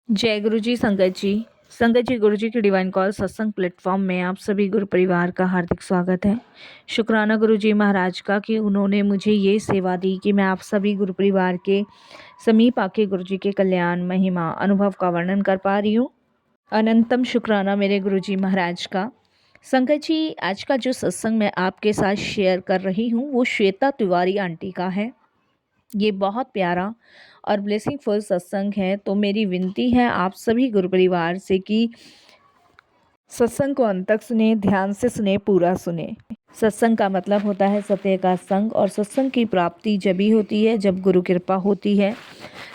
जय गुरु जी संगत जी गुरु जी की डिवाइन कॉल सत्संग प्लेटफॉर्म में आप सभी गुरु परिवार का हार्दिक स्वागत है। शुक्राना गुरु जी महाराज का कि उन्होंने मुझे ये सेवा दी कि मैं आप सभी गुरु परिवार के समीप आके गुरु जी के कल्याण महिमा अनुभव का वर्णन कर पा रही हूँ। अनंतम शुक्राना मेरे गुरु जी महाराज का। संगत जी, आज का जो सत्संग मैं आपके साथ शेयर कर रही हूँ वो श्वेता तिवारी आंटी का है। ये बहुत प्यारा और ब्लेसिंग फुल सत्संग है, तो मेरी विनती है आप सभी गुरु परिवार से कि सत्संग को अंत तक सुने, ध्यान से सुने, पूरा सुने। सत्संग का मतलब होता है सत्य का संग, और सत्संग की प्राप्ति जब ही होती है जब गुरु कृपा होती है।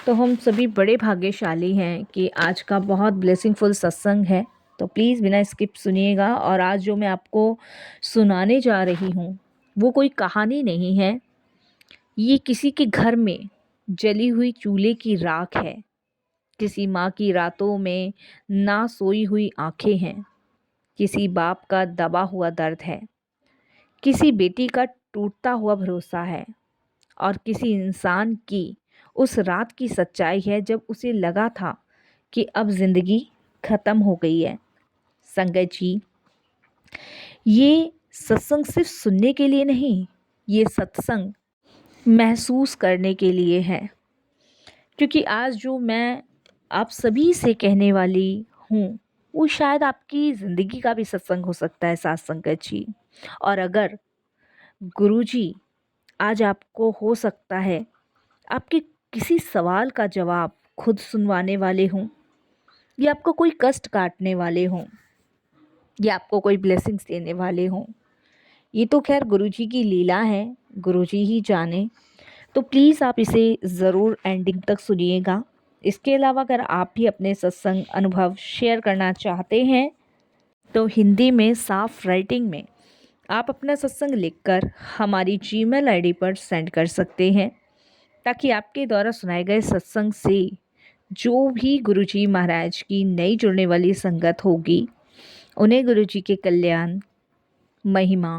तो हम सभी बड़े भाग्यशाली हैं कि आज का बहुत ब्लेसिंग फुल सत्संग है। तो प्लीज़ बिना स्किप सुनिएगा। और आज जो मैं आपको सुनाने जा रही हूँ वो कोई कहानी नहीं है, ये किसी के घर में जली हुई चूल्हे की राख है। किसी माँ की रातों में ना सोई हुई आंखें हैं। किसी बाप का दबा हुआ दर्द है। किसी बेटी का टूटता हुआ भरोसा है। और किसी इंसान की उस रात की सच्चाई है जब उसे लगा था कि अब जिंदगी खत्म हो गई है। संगत जी, ये सत्संग सिर्फ सुनने के लिए नहीं, ये सत्संग महसूस करने के लिए है। क्योंकि आज जो मैं आप सभी से कहने वाली हूँ वो शायद आपकी ज़िंदगी का भी सत्संग हो सकता है, साथ संगत जी। और अगर गुरुजी आज आपको हो सकता है आपके किसी सवाल का जवाब खुद सुनवाने वाले हों, या आपको कोई कष्ट काटने वाले हों, या आपको कोई ब्लेसिंग्स देने वाले हों, ये तो खैर गुरुजी की लीला है, गुरुजी ही जाने। तो प्लीज़ आप इसे ज़रूर एंडिंग तक सुनिएगा। इसके अलावा अगर आप भी अपने सत्संग अनुभव शेयर करना चाहते हैं तो हिंदी में साफ राइटिंग में आप अपना सत्संग लिखकर हमारी जीमेल आईडी पर सेंड कर सकते हैं, ताकि आपके द्वारा सुनाए गए सत्संग से जो भी गुरुजी महाराज की नई जुड़ने वाली संगत होगी उन्हें गुरुजी के कल्याण महिमा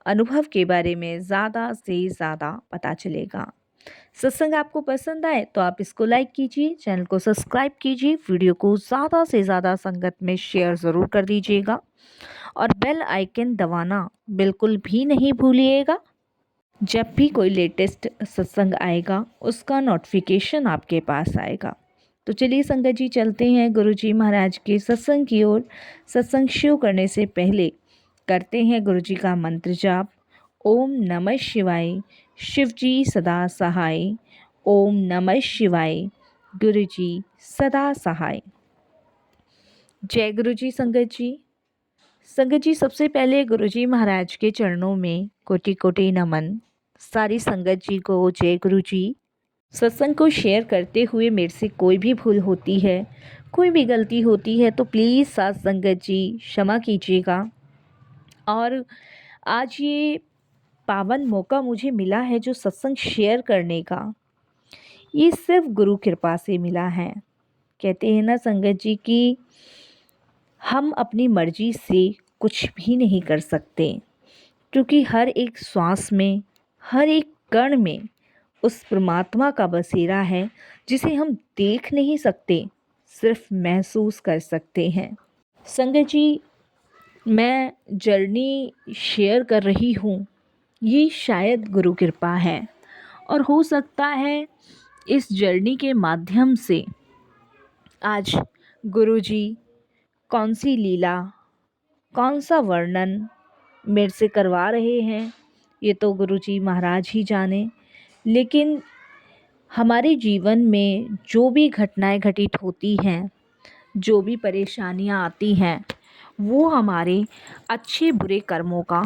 अनुभव के बारे में ज़्यादा से ज़्यादा पता चलेगा। सत्संग आपको पसंद आए तो आप इसको लाइक कीजिए, चैनल को सब्सक्राइब कीजिए, वीडियो को ज़्यादा से ज़्यादा संगत में शेयर ज़रूर कर दीजिएगा और बेल आइकन दबाना बिल्कुल भी नहीं भूलिएगा। जब भी कोई लेटेस्ट सत्संग आएगा उसका नोटिफिकेशन आपके पास आएगा। तो चलिए संगत जी, चलते हैं गुरुजी महाराज के सत्संग की ओर। सत्संग शुरू करने से पहले करते हैं गुरुजी का मंत्र जाप। ओम नमः शिवाय, शिवजी सदा सहाय। ओम नमः शिवाय, गुरुजी सदा सहाय। जय गुरुजी संगत जी। संगत जी, सबसे पहले गुरुजी महाराज के चरणों में कोटि कोटि नमन। सारी संगत जी को जय गुरुजी। सत्संग को शेयर करते हुए मेरे से कोई भी भूल होती है, कोई भी गलती होती है तो प्लीज़ साथ संगत जी क्षमा कीजिएगा। और आज ये पावन मौका मुझे मिला है जो सत्संग शेयर करने का, ये सिर्फ गुरु कृपा से मिला है। कहते हैं ना संगत जी कि हम अपनी मर्जी से कुछ भी नहीं कर सकते, क्योंकि हर एक श्वास में, हर एक कण में उस परमात्मा का बसेरा है जिसे हम देख नहीं सकते, सिर्फ महसूस कर सकते हैं। संगत जी, मैं जर्नी शेयर कर रही हूँ, ये शायद गुरु कृपा है, और हो सकता है इस जर्नी के माध्यम से आज गुरुजी कौन सी लीला, कौन सा वर्णन मेरे से करवा रहे हैं, ये तो गुरुजी महाराज ही जाने। लेकिन हमारे जीवन में जो भी घटनाएं घटित होती हैं, जो भी परेशानियां आती हैं, वो हमारे अच्छे बुरे कर्मों का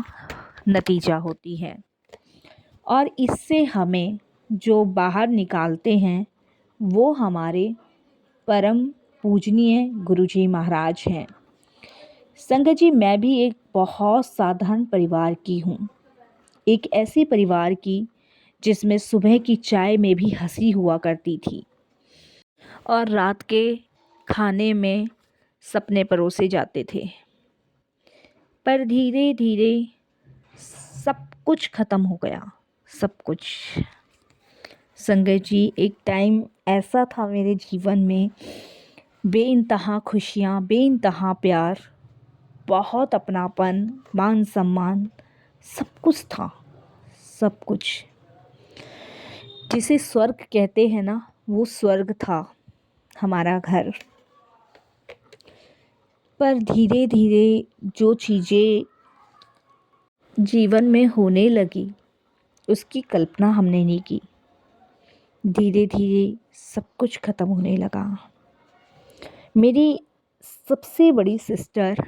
नतीजा होती है। और इससे हमें जो बाहर निकालते हैं वो हमारे परम पूजनीय गुरुजी महाराज हैं। संगत जी, मैं भी एक बहुत साधारण परिवार की हूँ, एक ऐसे परिवार की जिसमें सुबह की चाय में भी हंसी हुआ करती थी और रात के खाने में सपने परोसे जाते थे। पर धीरे धीरे सब कुछ ख़त्म हो गया, सब कुछ। संगत जी, एक टाइम ऐसा था मेरे जीवन में बेइंतहा खुशियाँ, बेइंतहा प्यार, बहुत अपनापन, मान सम्मान, सब कुछ था, सब कुछ। जिसे स्वर्ग कहते हैं ना, वो स्वर्ग था हमारा घर। पर धीरे धीरे जो चीज़ें जीवन में होने लगी, उसकी कल्पना हमने नहीं की। धीरे धीरे सब कुछ ख़त्म होने लगा। मेरी सबसे बड़ी सिस्टर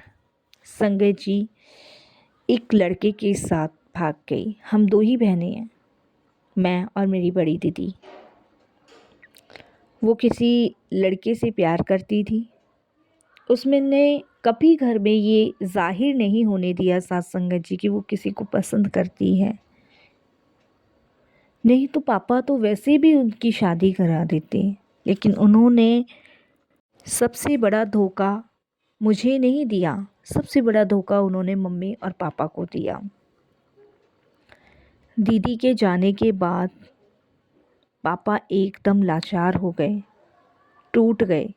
संगत जी एक लड़के के साथ भाग गई। हम 2 ही बहनें हैं, मैं और मेरी बड़ी दीदी। वो किसी लड़के से प्यार करती थी। उसने कभी घर में ये ज़ाहिर नहीं होने दिया साथ संगत जी कि वो किसी को पसंद करती है। नहीं तो पापा तो वैसे भी उनकी शादी करा देते, लेकिन उन्होंने सबसे बड़ा धोखा मुझे नहीं दिया, सबसे बड़ा धोखा उन्होंने मम्मी और पापा को दिया। दीदी के जाने के बाद पापा एकदम लाचार हो गए, टूट गए।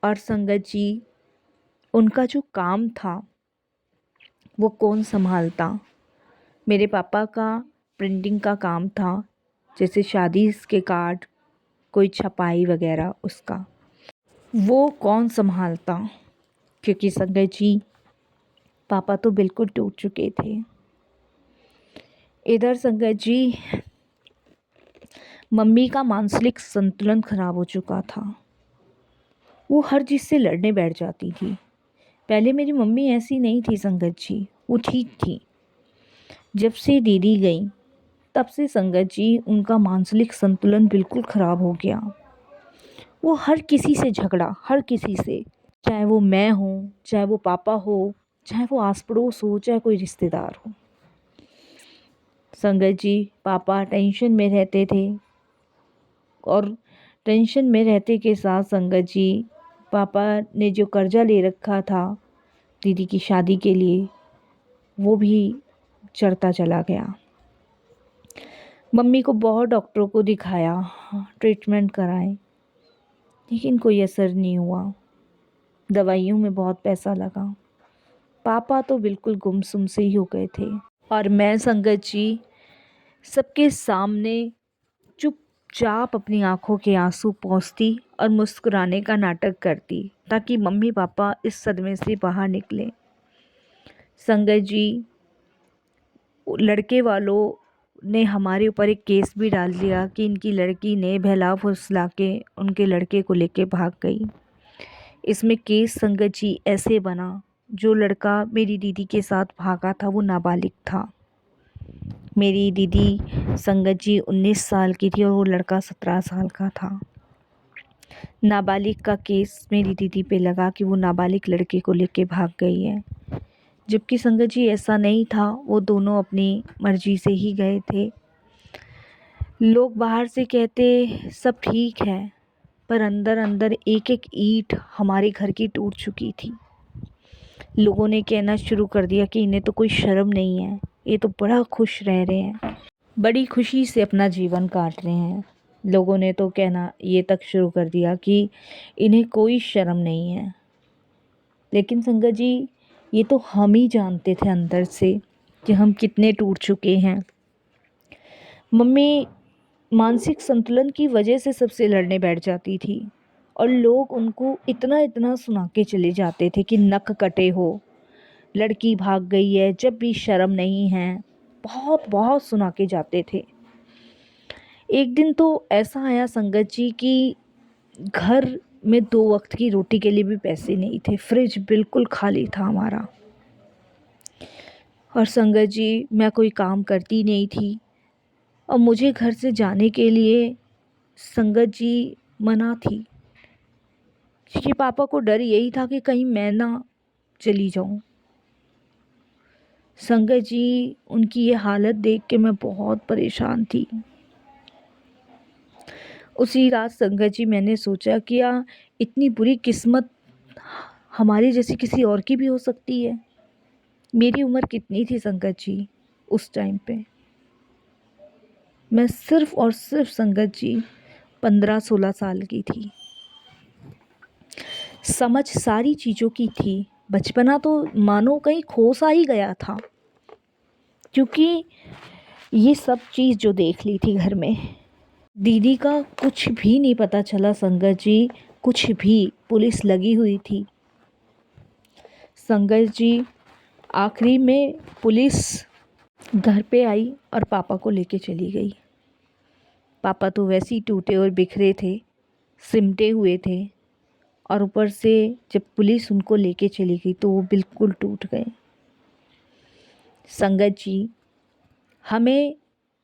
और संगत जी, उनका जो काम था वो कौन संभालता। मेरे पापा का प्रिंटिंग का काम था, जैसे शादी के कार्ड, कोई छपाई वगैरह, उसका वो कौन संभालता। क्योंकि संगत जी, पापा तो बिल्कुल टूट चुके थे। इधर संगत जी, मम्मी का मानसिक संतुलन खराब हो चुका था। वो हर चीज़ से लड़ने बैठ जाती थी। पहले मेरी मम्मी ऐसी नहीं थी संगत जी, वो ठीक थी। जब से दीदी गई तब से संगत जी उनका मानसिक संतुलन बिल्कुल ख़राब हो गया। वो हर किसी से झगड़ा, हर किसी से, चाहे वो मैं हूँ, चाहे वो पापा हो, चाहे वो आस पड़ोस हो, चाहे कोई रिश्तेदार हो। संगत जी, पापा टेंशन में रहते थे और टेंशन में रहते के साथ संगत जी, पापा ने जो कर्जा ले रखा था दीदी की शादी के लिए, वो भी चढ़ता चला गया। मम्मी को बहुत डॉक्टरों को दिखाया, ट्रीटमेंट कराए, लेकिन कोई असर नहीं हुआ। दवाइयों में बहुत पैसा लगा। पापा तो बिल्कुल गुमसुम से ही हो गए थे। और मैं संगत जी सबके सामने चुपचाप अपनी आंखों के आंसू पोंछती और मुस्कुराने का नाटक करती, ताकि मम्मी पापा इस सदमे से बाहर निकले। संगत जी, लड़के वालों ने हमारे ऊपर एक केस भी डाल दिया कि इनकी लड़की ने बहला फुसला के उनके लड़के को लेके भाग गई। इसमें केस संगत जी ऐसे बना, जो लड़का मेरी दीदी के साथ भागा था वो नाबालिग था। मेरी दीदी संगत जी 19 साल की थी और वो लड़का 17 साल का था। नाबालिग का केस मेरी दीदी पे लगा कि वो नाबालिग लड़के को लेके भाग गई है, जबकि संगत जी ऐसा नहीं था। वो दोनों अपनी मर्जी से ही गए थे। लोग बाहर से कहते सब ठीक है, पर अंदर अंदर एक एक ईंट हमारे घर की टूट चुकी थी। लोगों ने कहना शुरू कर दिया कि इन्हें तो कोई शर्म नहीं है, ये तो बड़ा खुश रह रहे हैं, बड़ी खुशी से अपना जीवन काट रहे हैं। लोगों ने तो कहना ये तक शुरू कर दिया कि इन्हें कोई शर्म नहीं है। लेकिन संगत जी, ये तो हम ही जानते थे अंदर से कि हम कितने टूट चुके हैं। मम्मी मानसिक संतुलन की वजह से सबसे लड़ने बैठ जाती थी और लोग उनको इतना इतना सुना के चले जाते थे कि नक कटे हो, लड़की भाग गई है, जब भी शर्म नहीं है, बहुत बहुत सुना के जाते थे। एक दिन तो ऐसा आया संगत जी कि घर में 2 वक्त की रोटी के लिए भी पैसे नहीं थे, फ्रिज बिल्कुल खाली था हमारा। और संगत जी, मैं कोई काम करती नहीं थी और मुझे घर से जाने के लिए संगत जी मना थी, क्योंकि पापा को डर यही था कि कहीं मैं ना चली जाऊं। संगत जी, उनकी ये हालत देख के मैं बहुत परेशान थी। उसी रात संगत जी मैंने सोचा कि इतनी बुरी किस्मत हमारी जैसी किसी और की भी हो सकती है। मेरी उम्र कितनी थी संगत जी उस टाइम पे? मैं सिर्फ़ और सिर्फ संगत जी 15-16 साल की थी। समझ सारी चीज़ों की थी। बचपना तो मानो कहीं खो सा ही गया था, क्योंकि ये सब चीज़ जो देख ली थी घर में। दीदी का कुछ भी नहीं पता चला संगत जी, कुछ भी। पुलिस लगी हुई थी संगत जी। आखिरी में पुलिस घर पे आई और पापा को लेके चली गई। पापा तो वैसे ही टूटे और बिखरे थे, सिमटे हुए थे, और ऊपर से जब पुलिस उनको लेके चली गई तो वो बिल्कुल टूट गए। संगत जी, हमें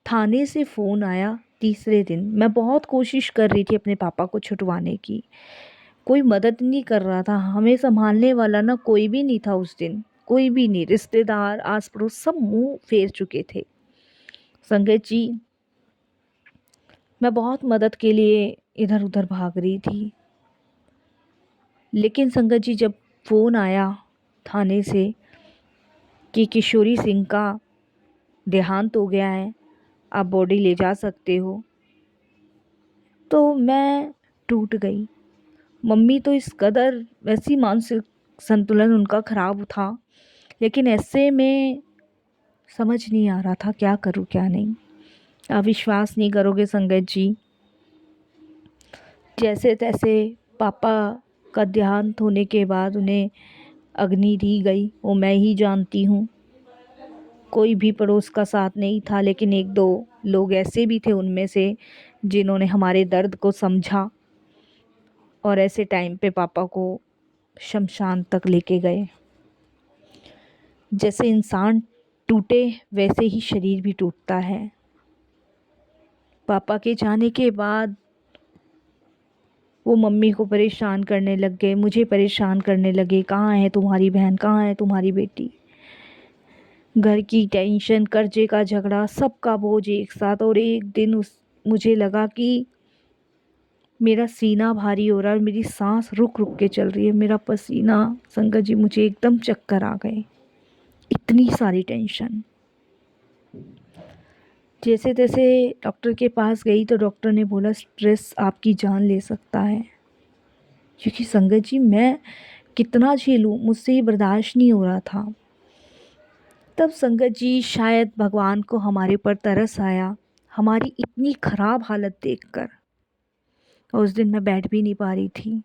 थाने से फ़ोन आया तीसरे दिन। मैं बहुत कोशिश कर रही थी अपने पापा को छुटवाने की, कोई मदद नहीं कर रहा था। हमें संभालने वाला ना कोई भी नहीं था उस दिन, कोई भी नहीं। रिश्तेदार, आस पड़ोस सब मुंह फेर चुके थे। संगत जी, मैं बहुत मदद के लिए इधर उधर भाग रही थी, लेकिन संगत जी जब फ़ोन आया थाने से कि किशोरी सिंह का देहांत हो गया है, आप बॉडी ले जा सकते हो, तो मैं टूट गई। मम्मी तो इस कदर, वैसी मानसिक संतुलन उनका ख़राब था, लेकिन ऐसे में समझ नहीं आ रहा था क्या करूं क्या नहीं। आप विश्वास नहीं करोगे संगत जी, जैसे तैसे पापा का देहांत होने के बाद उन्हें अग्नि दी गई, वो मैं ही जानती हूँ। कोई भी पड़ोस का साथ नहीं था, लेकिन एक दो लोग ऐसे भी थे उनमें से जिन्होंने हमारे दर्द को समझा और ऐसे टाइम पे पापा को शमशान तक लेके गए। जैसे इंसान टूटे वैसे ही शरीर भी टूटता है। पापा के जाने के बाद वो मम्मी को परेशान करने लग गए, मुझे परेशान करने लगे, कहाँ है तुम्हारी बहन, कहाँ है तुम्हारी बेटी। घर की टेंशन, कर्जे का झगड़ा, सबका बोझ एक साथ। और एक दिन मुझे लगा कि मेरा सीना भारी हो रहा है, मेरी सांस रुक रुक के चल रही है, मेरा पसीना। संगत जी, मुझे एकदम चक्कर आ गए, इतनी सारी टेंशन। जैसे तैसे डॉक्टर के पास गई तो डॉक्टर ने बोला स्ट्रेस आपकी जान ले सकता है। क्योंकि संगत जी, मैं कितना झेलूं, मुझसे ये बर्दाश्त नहीं हो रहा था। तब संगत जी शायद भगवान को हमारे ऊपर तरस आया, हमारी इतनी ख़राब हालत देखकर। और उस दिन मैं बैठ भी नहीं पा रही थी,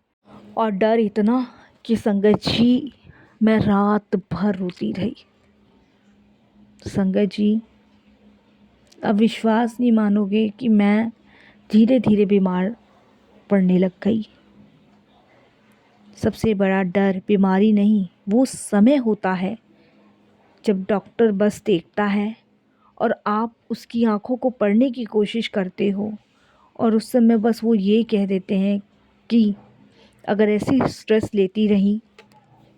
और डर इतना कि संगत जी मैं रात भर रोती रही। संगत जी, अब विश्वास नहीं मानोगे कि मैं धीरे धीरे बीमार पड़ने लग गई। सबसे बड़ा डर बीमारी नहीं, वो समय होता है जब डॉक्टर बस देखता है और आप उसकी आंखों को पढ़ने की कोशिश करते हो, और उस समय बस वो ये कह देते हैं कि अगर ऐसी स्ट्रेस लेती रही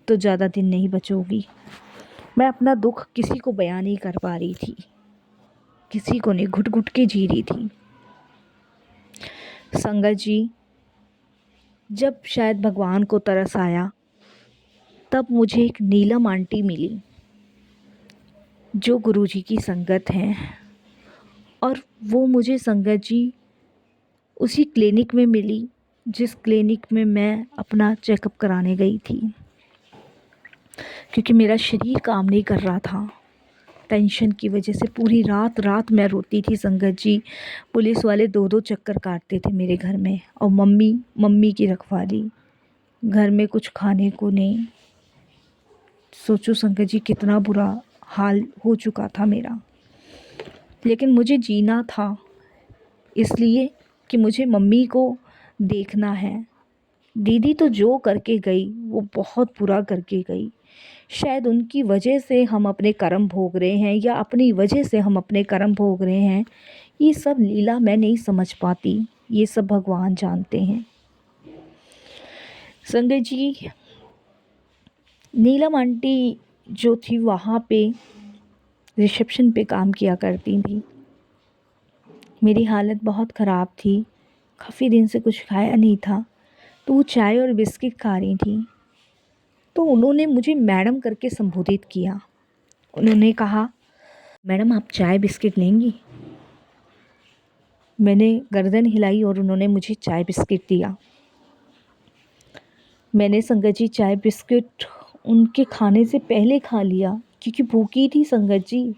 तो ज़्यादा दिन नहीं बचोगी। मैं अपना दुख किसी को बयान नहीं कर पा रही थी, किसी को नहीं, घुट घुट के जी रही थी। संगत जी, जब शायद भगवान को तरस आया, तब मुझे एक नीलम आंटी मिली जो गुरुजी की संगत हैं। और वो मुझे संगत जी उसी क्लिनिक में मिली जिस क्लिनिक में मैं अपना चेकअप कराने गई थी, क्योंकि मेरा शरीर काम नहीं कर रहा था टेंशन की वजह से। पूरी रात रात मैं रोती थी संगत जी। पुलिस वाले दो दो चक्कर काटते थे मेरे घर में, और मम्मी की रखवाली, घर में कुछ खाने को नहीं। सोचो संगत जी कितना बुरा हाल हो चुका था मेरा। लेकिन मुझे जीना था, इसलिए कि मुझे मम्मी को देखना है। दीदी तो जो करके गई वो बहुत बुरा करके गई। शायद उनकी वजह से हम अपने कर्म भोग रहे हैं, या अपनी वजह से हम अपने कर्म भोग रहे हैं। ये सब लीला मैं नहीं समझ पाती, ये सब भगवान जानते हैं। संगत जी, नीलम आंटी जो थी वहाँ पे रिसेप्शन पे काम किया करती थी। मेरी हालत बहुत ख़राब थी, काफ़ी दिन से कुछ खाया नहीं था, तो वो चाय और बिस्किट खा रही थी। तो उन्होंने मुझे मैडम करके संबोधित किया। उन्होंने कहा, मैडम आप चाय बिस्किट लेंगी? मैंने गर्दन हिलाई और उन्होंने मुझे चाय बिस्किट दिया। मैंने संगत जी चाय बिस्किट उनके खाने से पहले खा लिया क्योंकि भूखी थी संगत जी।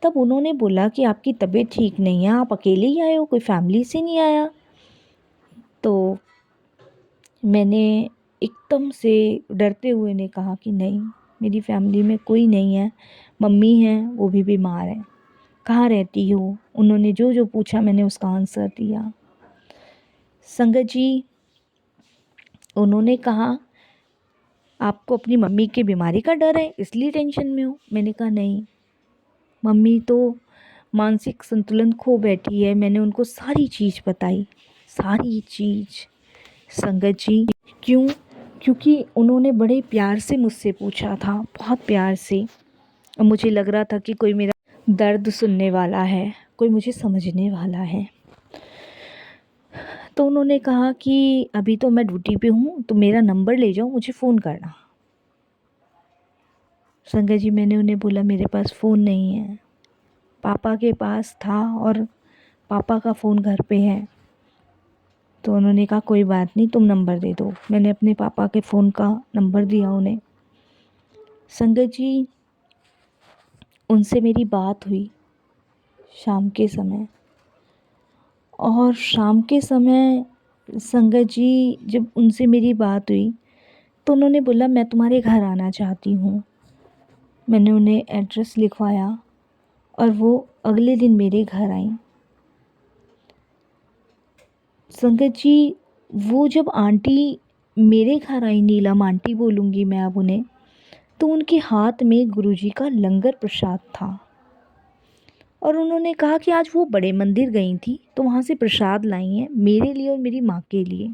तब उन्होंने बोला कि आपकी तबीयत ठीक नहीं है, आप अकेले ही आए हो, कोई फैमिली से नहीं आया। तो मैंने एकदम से डरते हुए ने कहा कि नहीं, मेरी फैमिली में कोई नहीं है, मम्मी हैं वो भी बीमार हैं। कहाँ रहती हो? उन्होंने जो जो पूछा मैंने उसका आंसर दिया। संगत जी उन्होंने कहा आपको अपनी मम्मी की बीमारी का डर है इसलिए टेंशन में हो? मैंने कहा नहीं, मम्मी तो मानसिक संतुलन खो बैठी है। मैंने उनको सारी चीज़ बताई, सारी चीज़। संगत जी क्यों? क्योंकि उन्होंने बड़े प्यार से मुझसे पूछा था, बहुत प्यार से। और मुझे लग रहा था कि कोई मेरा दर्द सुनने वाला है, कोई मुझे समझने वाला है। तो उन्होंने कहा कि अभी तो मैं ड्यूटी पे हूँ, तो मेरा नंबर ले जाओ, मुझे फ़ोन करना। संगत जी मैंने उन्हें बोला मेरे पास फ़ोन नहीं है, पापा के पास था और पापा का फ़ोन घर पे है। तो उन्होंने कहा कोई बात नहीं, तुम नंबर दे दो। मैंने अपने पापा के फ़ोन का नंबर दिया उन्हें। संगत जी उनसे मेरी बात हुई शाम के समय, और शाम के समय संगत जी जब उनसे मेरी बात हुई तो उन्होंने बोला मैं तुम्हारे घर आना चाहती हूँ। मैंने उन्हें एड्रेस लिखवाया और वो अगले दिन मेरे घर आई। संगत जी वो जब आंटी मेरे घर आई, नीलम आंटी बोलूँगी मैं अब उन्हें, तो उनके हाथ में गुरुजी का लंगर प्रसाद था। और उन्होंने कहा कि आज वो बड़े मंदिर गई थी तो वहाँ से प्रसाद लाई हैं मेरे लिए और मेरी माँ के लिए।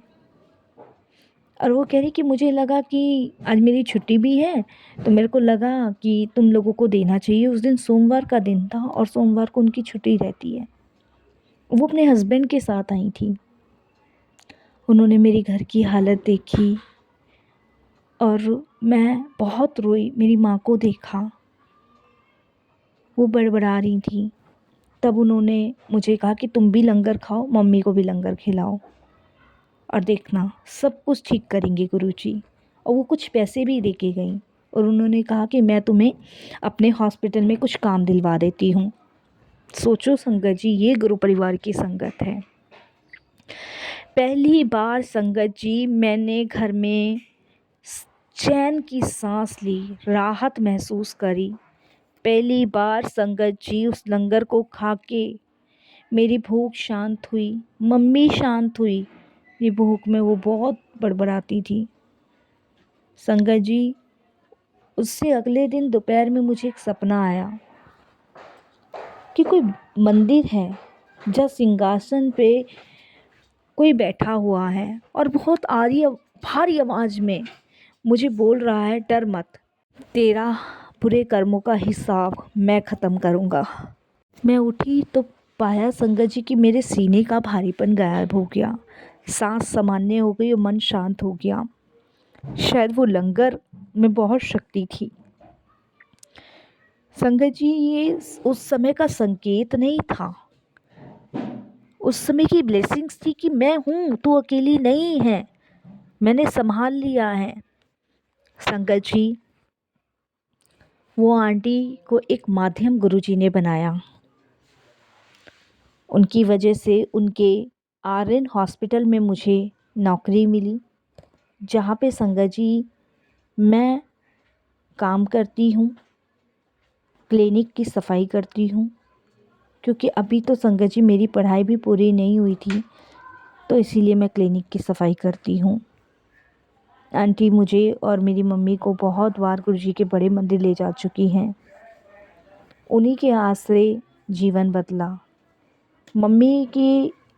और वो कह रही कि मुझे लगा कि आज मेरी छुट्टी भी है, तो मेरे को लगा कि तुम लोगों को देना चाहिए। उस दिन सोमवार का दिन था और सोमवार को उनकी छुट्टी रहती है। वो अपने हस्बैंड के साथ आई थी। उन्होंने मेरी घर की हालत देखी और मैं बहुत रोई, मेरी माँ को देखा, वो बड़बड़ा रही थी। तब उन्होंने मुझे कहा कि तुम भी लंगर खाओ, मम्मी को भी लंगर खिलाओ, और देखना सब कुछ ठीक करेंगे गुरुजी। और वो कुछ पैसे भी दे के गई और उन्होंने कहा कि मैं तुम्हें अपने हॉस्पिटल में कुछ काम दिलवा देती हूँ। सोचो संगत जी, ये गुरु परिवार की संगत है। पहली बार संगत जी मैंने घर में चैन की सांस ली, राहत महसूस करी। पहली बार संगत जी उस लंगर को खा के मेरी भूख शांत हुई, मम्मी शांत हुई। मेरी भूख में वो बहुत बड़बड़ाती थी। संगत जी उससे अगले दिन दोपहर में मुझे एक सपना आया कि कोई मंदिर है जहाँ सिंहासन पे कोई बैठा हुआ है और बहुत भारी आवाज़ में मुझे बोल रहा है डर मत, तेरा बुरे कर्मों का हिसाब मैं ख़त्म करूँगा। मैं उठी तो पाया संगत जी कि मेरे सीने का भारीपन गायब हो गया, सांस सामान्य हो गई और मन शांत हो गया। शायद वो लंगर में बहुत शक्ति थी। संगत जी ये उस समय का संकेत नहीं था, उस समय की ब्लेसिंग्स थी कि मैं हूँ, तू अकेली नहीं है, मैंने संभाल लिया है। संगत जी वो आंटी को एक माध्यम गुरुजी ने बनाया। उनकी वजह से उनके आर्यन हॉस्पिटल में मुझे नौकरी मिली, जहाँ पे संगत जी मैं काम करती हूँ, क्लिनिक की सफाई करती हूँ। क्योंकि अभी तो संगत जी मेरी पढ़ाई भी पूरी नहीं हुई थी, तो इसीलिए मैं क्लिनिक की सफाई करती हूँ। आंटी मुझे और मेरी मम्मी को बहुत बार गुरुजी के बड़े मंदिर ले जा चुकी हैं। उन्हीं के आसरे जीवन बदला। मम्मी के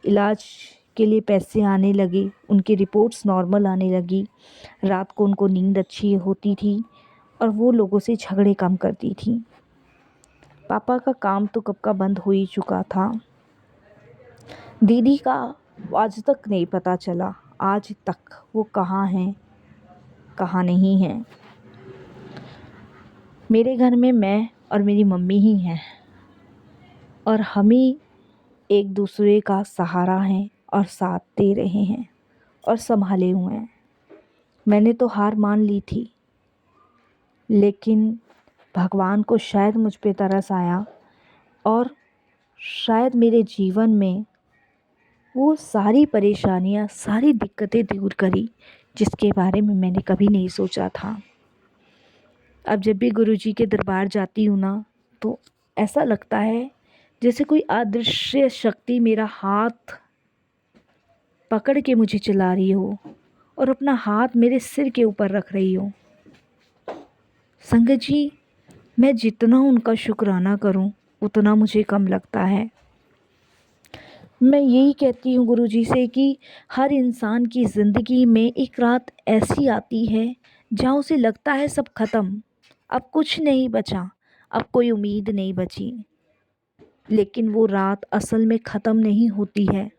इलाज के लिए पैसे आने लगे, उनकी रिपोर्ट्स नॉर्मल आने लगी, रात को उनको नींद अच्छी होती थी और वो लोगों से झगड़े कम करती थी। पापा का काम तो कब का बंद हो ही चुका था। दीदी का आज तक नहीं पता चला, आज तक वो कहाँ हैं कहाँ नहीं हैं। मेरे घर में मैं और मेरी मम्मी ही हैं और हम ही एक दूसरे का सहारा हैं और साथ दे रहे हैं और संभाले हुए हैं। मैंने तो हार मान ली थी, लेकिन भगवान को शायद मुझ पे तरस आया और शायद मेरे जीवन में वो सारी परेशानियाँ, सारी दिक्कतें दूर करी जिसके बारे में मैंने कभी नहीं सोचा था। अब जब भी गुरुजी के दरबार जाती हूँ ना, तो ऐसा लगता है जैसे कोई अदृश्य शक्ति मेरा हाथ पकड़ के मुझे चला रही हो और अपना हाथ मेरे सिर के ऊपर रख रही हो। संगत जी, मैं जितना उनका शुक्राना करूं उतना मुझे कम लगता है। मैं यही कहती हूँ गुरुजी से कि हर इंसान की ज़िंदगी में एक रात ऐसी आती है जहाँ उसे लगता है सब ख़त्म, अब कुछ नहीं बचा, अब कोई उम्मीद नहीं बची। लेकिन वो रात असल में ख़त्म नहीं होती है,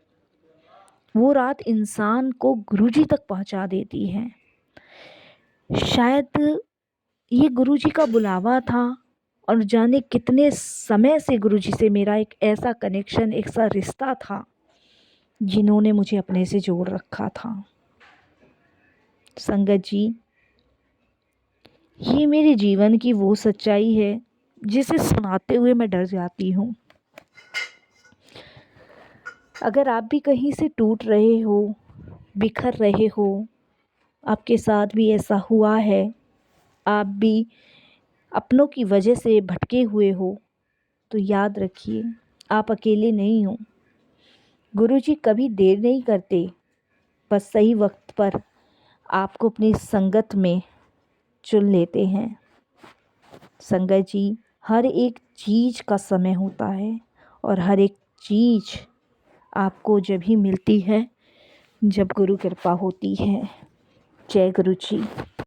वो रात इंसान को गुरुजी तक पहुँचा देती है। शायद ये गुरुजी का बुलावा था और जाने कितने समय से गुरुजी से मेरा एक ऐसा कनेक्शन, एक सा रिश्ता था जिन्होंने मुझे अपने से जोड़ रखा था। संगत जी, ये मेरे जीवन की वो सच्चाई है जिसे सुनाते हुए मैं डर जाती हूँ। अगर आप भी कहीं से टूट रहे हो, बिखर रहे हो, आपके साथ भी ऐसा हुआ है, आप भी अपनों की वजह से भटके हुए हो, तो याद रखिए आप अकेले नहीं हो। गुरुजी कभी देर नहीं करते, बस सही वक्त पर आपको अपनी संगत में चुन लेते हैं। संगत जी, हर एक चीज़ का समय होता है और हर एक चीज़ आपको जब ही मिलती है जब गुरु कृपा होती है। जय गुरु जी।